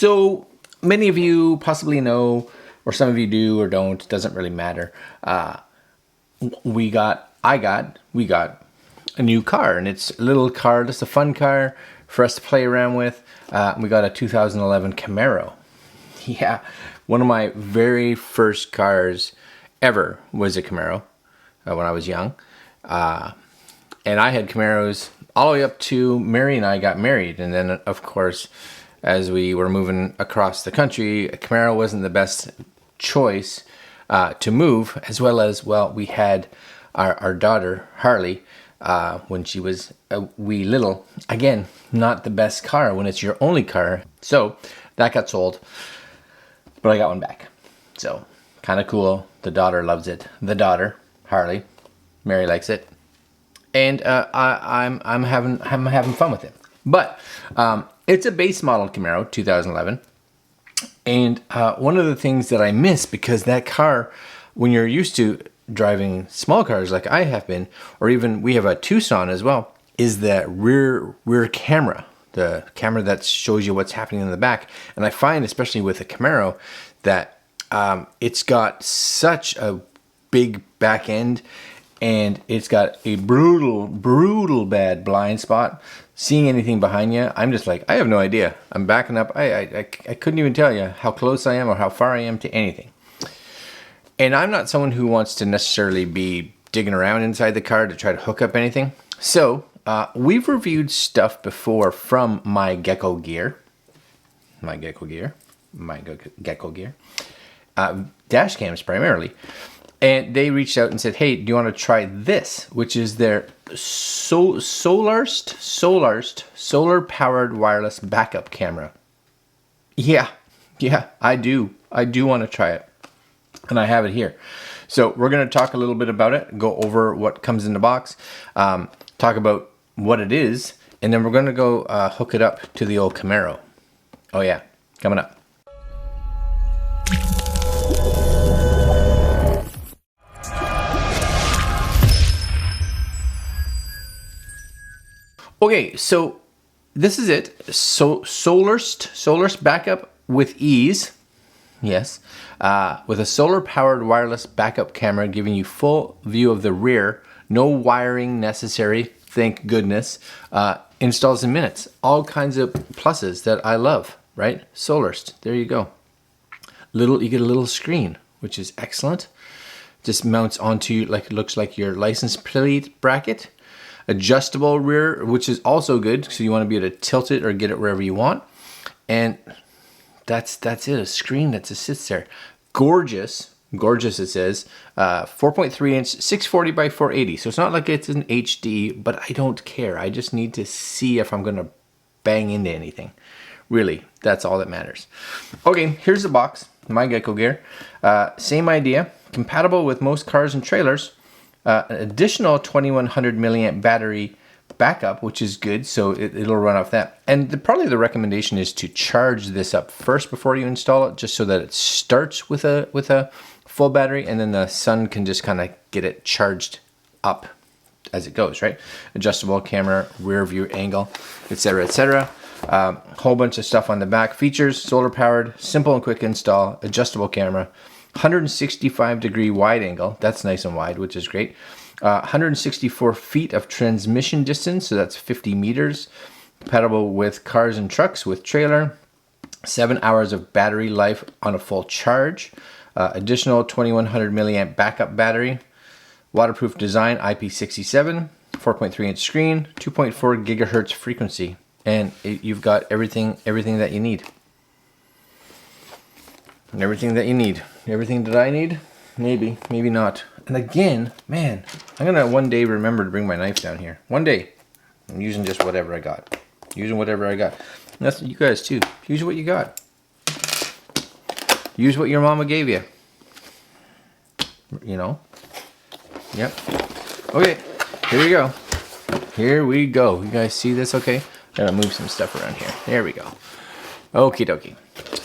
So many of you possibly know, or some of you do or don't, doesn't really matter. We got a new car, and it's a little car, just a fun car for us to play around with. We got a 2011 Camaro. Yeah, one of my very first cars ever was a Camaro when I was young. And I had Camaros all the way up to Mary and I got married. And then, of course, as we were moving across the country, a Camaro wasn't the best choice to move, as well as, well, we had our daughter, Harley, when she was a wee little. Again, not the best car when it's your only car. So that got sold, but I got one back. So kind of cool. The daughter loves it. The daughter, Harley, Mary likes it. And I'm having fun with it. But it's a base model Camaro, 2011. And one of the things that I miss, because that car, when you're used to driving small cars like I have been, or even we have a Tucson as well, is the rear camera, the camera that shows you what's happening in the back. And I find, especially with a Camaro, that it's got such a big back end, and it's got a brutal bad blind spot. Seeing anything behind you, I'm just like, I have no idea. I'm backing up. I couldn't even tell you how close I am or how far I am to anything. And I'm not someone who wants to necessarily be digging around inside the car to try to hook up anything. So we've reviewed stuff before from MyGekoGear, dash cams primarily. And they reached out and said, hey, do you want to try this? Which is their Solarst Solar Powered Wireless Backup Camera. Yeah, I do want to try it. And I have it here. So we're going to talk a little bit about it, go over what comes in the box, talk about what it is, and then we're going to go hook it up to the old Camaro. Oh yeah, coming up. Okay, so this is it. Solarst backup with ease. Yes, with a solar-powered wireless backup camera giving you full view of the rear. No wiring necessary, thank goodness. Installs in minutes. All kinds of pluses that I love, right? Solarst, there you go. You get a little screen, which is excellent. Just mounts onto, like, it looks like your license plate bracket. Adjustable rear, which is also good, so you want to be able to tilt it or get it wherever you want. And that's it, a screen that just sits there. Gorgeous it says. 4.3 inch, 640 by 480. So it's not like it's an HD, but I don't care. I just need to see if I'm going to bang into anything. Really, that's all that matters. Okay, here's the box, MyGekoGear. Same idea, compatible with most cars and trailers. An additional 2100 milliamp battery backup, which is good, so it'll run off that. And probably the recommendation is to charge this up first before you install it, just so that it starts with a full battery, and then the sun can just kind of get it charged up as it goes, right? Adjustable camera, rear view angle, etc., etc. Whole bunch of stuff on the back. Features: solar powered, simple and quick install, adjustable camera, 165-degree wide angle. That's nice and wide, which is great. 164 feet of transmission distance, so that's 50 meters. Compatible with cars and trucks with trailer. 7 hours of battery life on a full charge. Additional 2100 milliamp backup battery. Waterproof design, IP67. 4.3 inch screen. 2.4 gigahertz frequency. And you've got everything that you need. And everything that you need. Everything that I need? Maybe, maybe not. And again, man, I'm gonna one day remember to bring my knife down here. One day. I'm using just whatever I got. Using whatever I got. And that's you guys too. Use what you got. Use what your mama gave you. You know? Yep. Okay, here we go. Here we go. You guys see this okay? Gotta move some stuff around here. There we go. Okie dokie.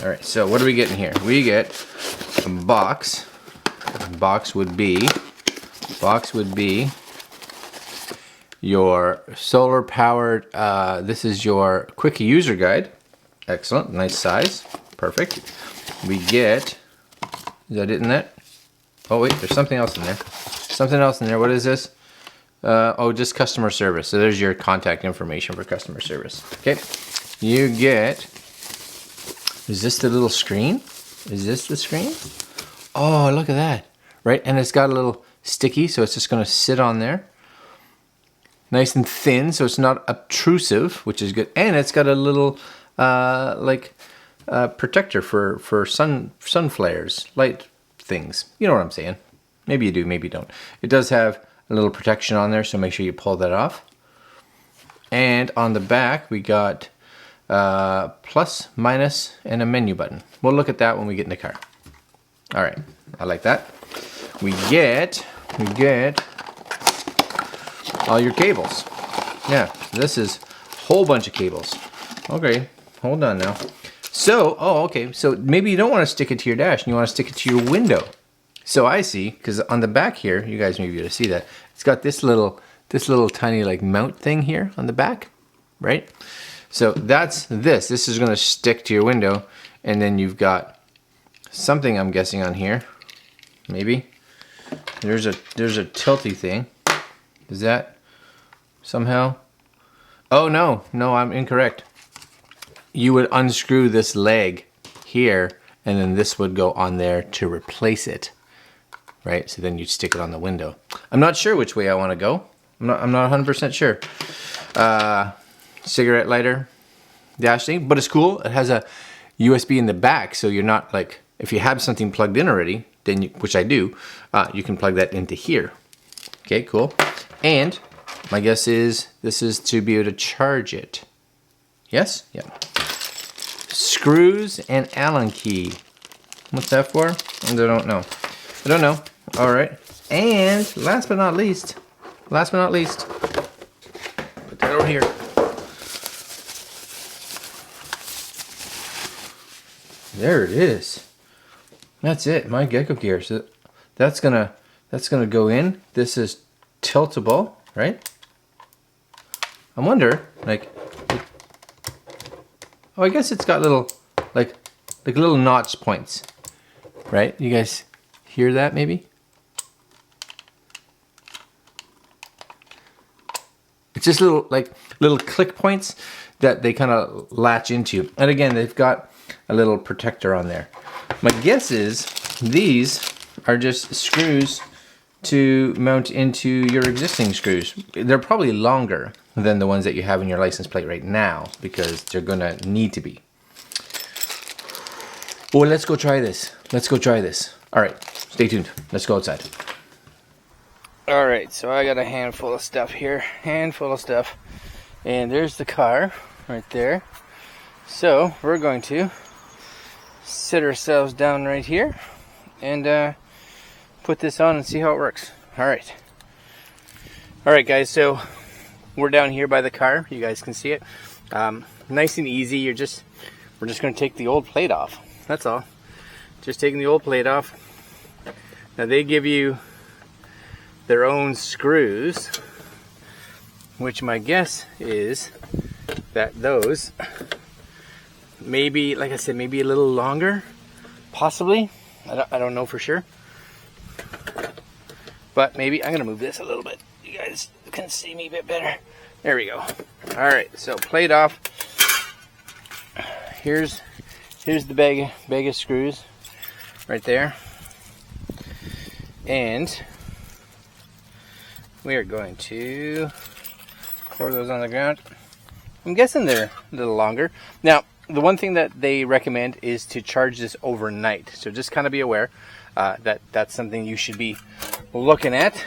Alright, so what are we getting here? We get a box. Box would be your solar powered, this is your quick user guide. Excellent, nice size, perfect. We get, is that it in that? Oh wait, there's something else in there. Something else in there, what is this? Oh, just customer service. So there's your contact information for customer service. Okay, you get, is this the little screen? Is this the screen? Oh, look at that, right? And it's got a little sticky, so it's just gonna sit on there. Nice and thin, so it's not obtrusive, which is good. And it's got a little protector for sun flares, light things. You know what I'm saying? Maybe you do, maybe you don't. It does have a little protection on there, so make sure you pull that off. And on the back, we got plus, minus, and a menu button. We'll look at that when we get in the car. All right, I like that. We get all your cables. Yeah, this is a whole bunch of cables. Okay, hold on now. So, oh, okay, so maybe you don't want to stick it to your dash, and you want to stick it to your window. So I see, because on the back here, you guys may be able to see that, it's got this little tiny like mount thing here on the back, right? So that's this. This is going to stick to your window, and then you've got something, I'm guessing, on here. Maybe there's a tilty thing. Is that somehow? Oh no, I'm incorrect. You would unscrew this leg here, and then this would go on there to replace it, right? So then you'd stick it on the window. I'm not sure which way I want to go. I'm not 100% sure. Cigarette lighter dash thing, but it's cool. It has a USB in the back, so you're not like, if you have something plugged in already, then which I do, you can plug that into here. Okay, cool. And my guess is this is to be able to charge it. Yes? Yeah. Screws and Allen key. What's that for? I don't know. All right. And last but not least, put that over here. There it is. That's it. MyGekoGear. So that's gonna go in. This is tiltable, right? I wonder, like, oh, I guess it's got little, like little notch points, right? You guys hear that maybe? It's just little click points that they kind of latch into. And again, they've got a little protector on there. My guess is these are just screws to mount into your existing screws. They're probably longer than the ones that you have in your license plate right now, because they're gonna need to be. Well, let's go try this. All right, stay tuned. Let's go outside. All right, so I got a handful of stuff here. And there's the car right there. So we're going to sit ourselves down right here and put this on and see how it works. All right, guys, so we're down here by the car. You guys can see it. Nice and easy. We're just going to take the old plate off. That's all. Just taking the old plate off. Now they give you their own screws, which my guess is that those maybe, like I said, maybe a little longer, possibly. I don't know for sure. But maybe I'm gonna move this a little bit. You guys can see me a bit better. There we go. All right, so plate off. Here's the bag of screws right there, and we are going to pour those on the ground. I'm guessing they're a little longer. Now, the one thing that they recommend is to charge this overnight. So just kind of be aware that that's something you should be looking at.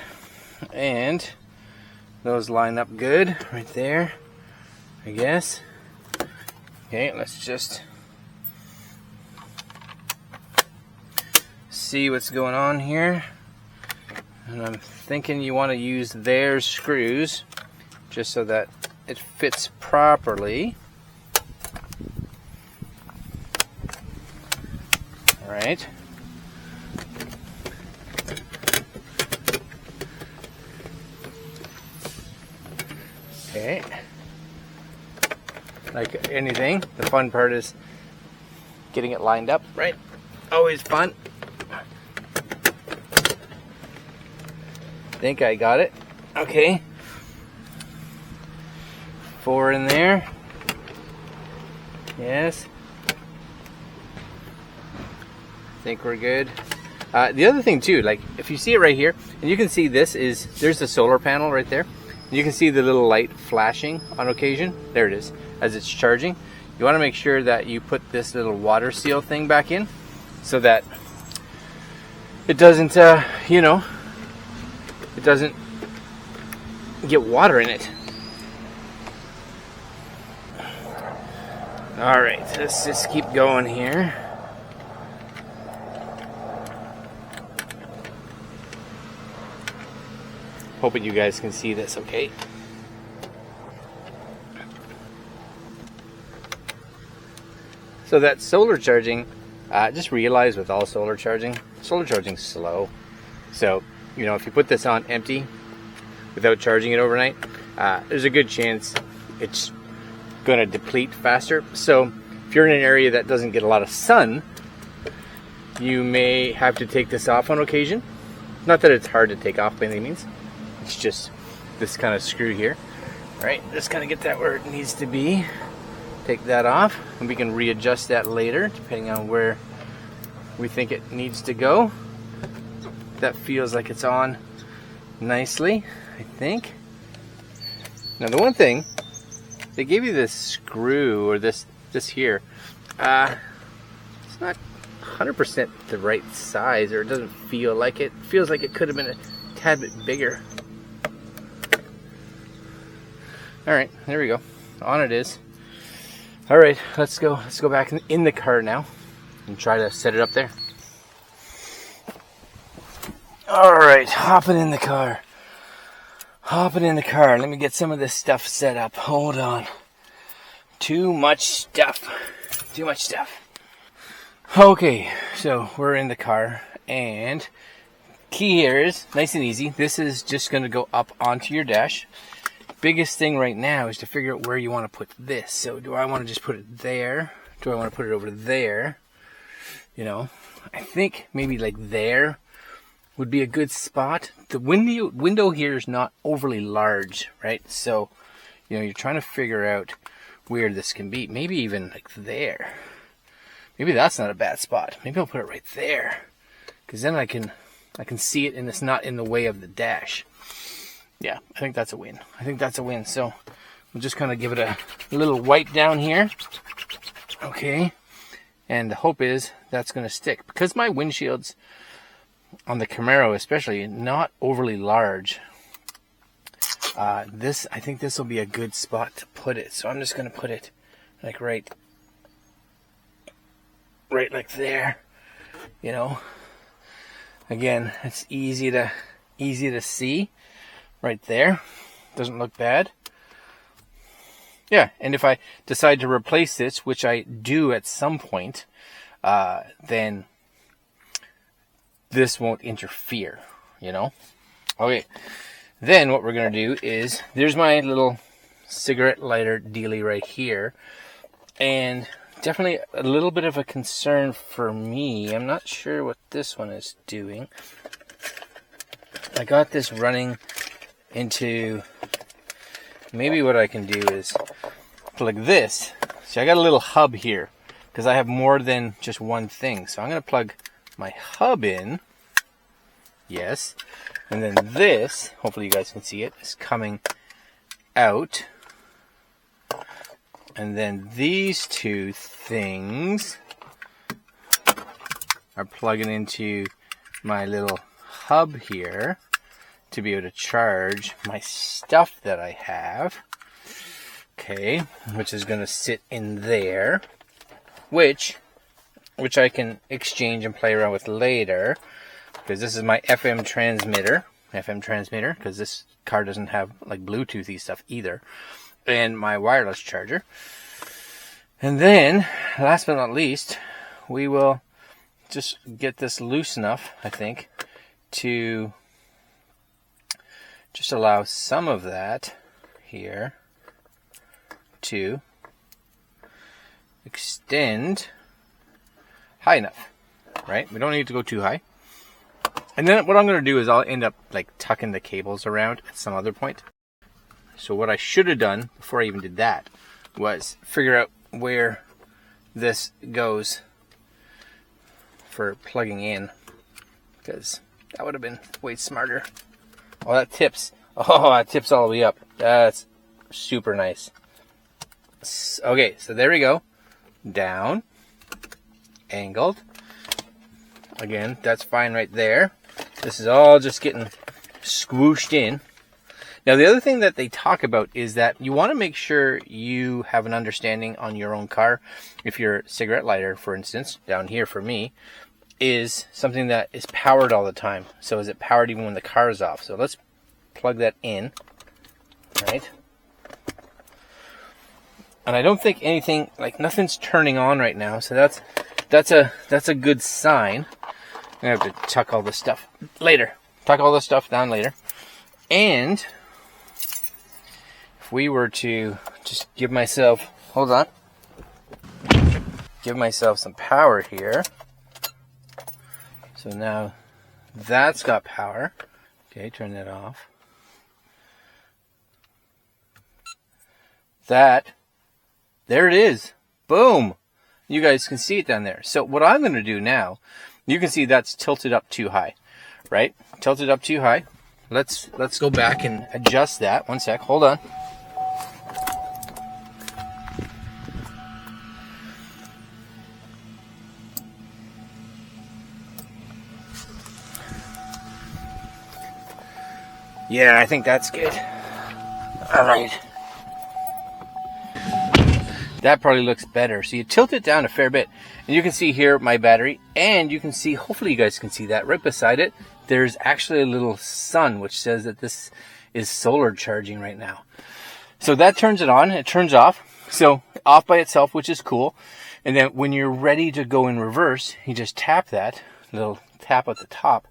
And those line up good right there, I guess. Okay, let's just see what's going on here. And I'm thinking you want to use their screws just so that it fits properly. All right. Okay. like anything. The fun part is getting it lined up, right? Always fun. Think I got it. Okay. 4 in there. Yes. Think we're good. The other thing too, like if you see it right here, and you can see there's the solar panel right there. You can see the little light flashing on occasion. There it is, as it's charging. You want to make sure that you put this little water seal thing back in so that it doesn't, you know, it doesn't get water in it. All right, let's just keep going here. Hoping you guys can see this okay. So that solar charging, just realize with all solar charging's slow. So, you know, if you put this on empty without charging it overnight, there's a good chance it's going to deplete faster. So if you're in an area that doesn't get a lot of sun, you may have to take this off on occasion. Not that it's hard to take off by any means. It's just this kind of screw here. All right, just kind of get that where it needs to be. Take that off, and we can readjust that later depending on where we think it needs to go. That feels like it's on nicely, I think. Now the one thing, they gave you this screw, or this here. It's not 100% the right size, or it doesn't feel like it. It feels like it could have been a tad bit bigger. All right, there we go. On it is. All right, let's go back in the car now and try to set it up there. All right, hopping in the car. Let me get some of this stuff set up. Hold on. Too much stuff. Okay, so we're in the car, and key here is nice and easy. This is just going to go up onto your dash. Biggest thing right now is to figure out where you want to put this. So do I want to just put it there? Do I want to put it over there? You know, I think maybe like there would be a good spot. The window here is not overly large, right? So, you know, you're trying to figure out where this can be. Maybe even like there. Maybe that's not a bad spot. Maybe I'll put it right there, because then I can see it and it's not in the way of the dash. Yeah, I think that's a win. So we'll just kind of give it a little wipe down here. Okay. And the hope is that's going to stick, because my windshields on the Camaro especially not overly large. I think this will be a good spot to put it. So I'm just going to put it like right like there. You know, again, it's easy to see. Right there. Doesn't look bad. Yeah, and if I decide to replace this, which I do at some point, then this won't interfere, you know? Okay, then what we're going to do is, there's my little cigarette lighter dealie right here, and definitely a little bit of a concern for me. I'm not sure what this one is doing. I got this running into, maybe what I can do is plug this. See, I got a little hub here because I have more than just one thing. So I'm going to plug my hub in. Yes. And then this, hopefully you guys can see it, is coming out. And then these two things are plugging into my little hub here to be able to charge my stuff that I have. Okay, which is going to sit in there, which I can exchange and play around with later, because this is my FM transmitter, because this car doesn't have like Bluetoothy stuff either, and my wireless charger. And then, last but not least, we will just get this loose enough, I think, to just allow some of that here to extend high enough, right? We don't need to go too high. And then what I'm going to do is I'll end up like tucking the cables around at some other point. So what I should have done before I even did that was figure out where this goes for plugging in, because that would have been way smarter. Oh, that tips. Oh, that tips all the way up. That's super nice. Okay, so there we go. Down. Angled. Again, that's fine right there. This is all just getting squooshed in. Now, the other thing that they talk about is that you want to make sure you have an understanding on your own car. If your cigarette lighter, for instance, down here for me, is something that is powered all the time. So is it powered even when the car is off? So let's plug that in, right? And I don't think anything, like nothing's turning on right now. So that's a good sign. I'm going to have to tuck all this stuff later. Tuck all this stuff down later. And if we were to just give myself, hold on, give myself some power here. So now that's got power. Okay, turn that off. There it is. Boom. You guys can see it down there. So what I'm going to do now, you can see that's tilted up too high, right? Tilted up too high. Let's go back and adjust that. One sec. Hold on. Yeah, I think that's good. All right. That probably looks better. So you tilt it down a fair bit, and you can see here my battery, and you can see, hopefully you guys can see that right beside it, there's actually a little sun which says that this is solar charging right now. So that turns it on, it turns off. So off by itself, which is cool. And then when you're ready to go in reverse, you just tap that little tap at the top.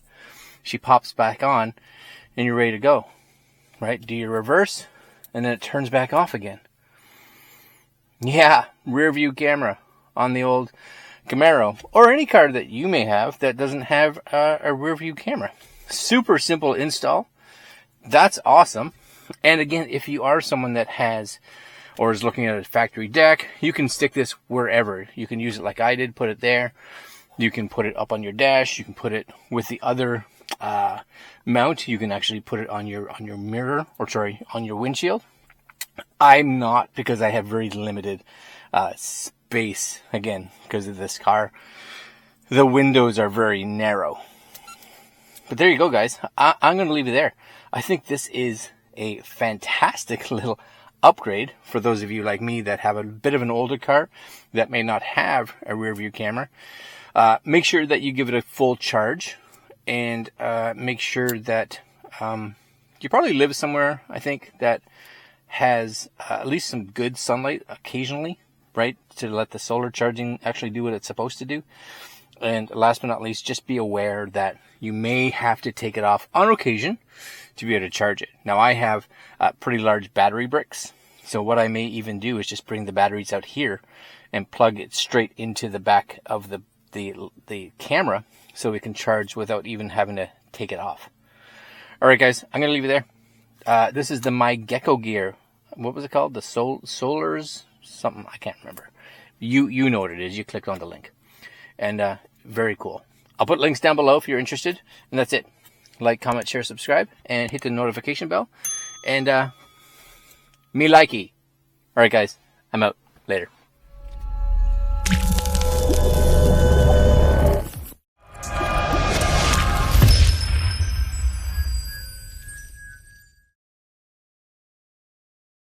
She pops back on, and you're ready to go, right? Do your reverse, and then it turns back off again. Yeah, rear view camera on the old Camaro, or any car that you may have that doesn't have a rear view camera. Super simple install. That's awesome. And again, if you are someone that has or is looking at a factory deck, you can stick this wherever. You can use it like I did, put it there. You can put it up on your dash. You can put it with the other mount. You can actually put it on your mirror, or sorry, on your windshield. I'm not, because I have very limited space, again, because of this car. The windows are very narrow. But there you go, guys. I'm going to leave it there. I think this is a fantastic little upgrade for those of you like me that have a bit of an older car that may not have a rear view camera. Make sure that you give it a full charge, and make sure that you probably live somewhere, I think, that has at least some good sunlight occasionally, right, to let the solar charging actually do what it's supposed to do. And last but not least, just be aware that you may have to take it off on occasion to be able to charge it. Now, I have pretty large battery bricks, so what I may even do is just bring the batteries out here and plug it straight into the back of the camera, so we can charge without even having to take it off. All right, guys, I'm going to leave it there. This is the MyGekoGear. What was it called? The Solarst something. I can't remember. You know what it is. You clicked on the link. And very cool. I'll put links down below if you're interested. And that's it. Like, comment, share, subscribe, and hit the notification bell. And me likey. All right, guys. I'm out. Later.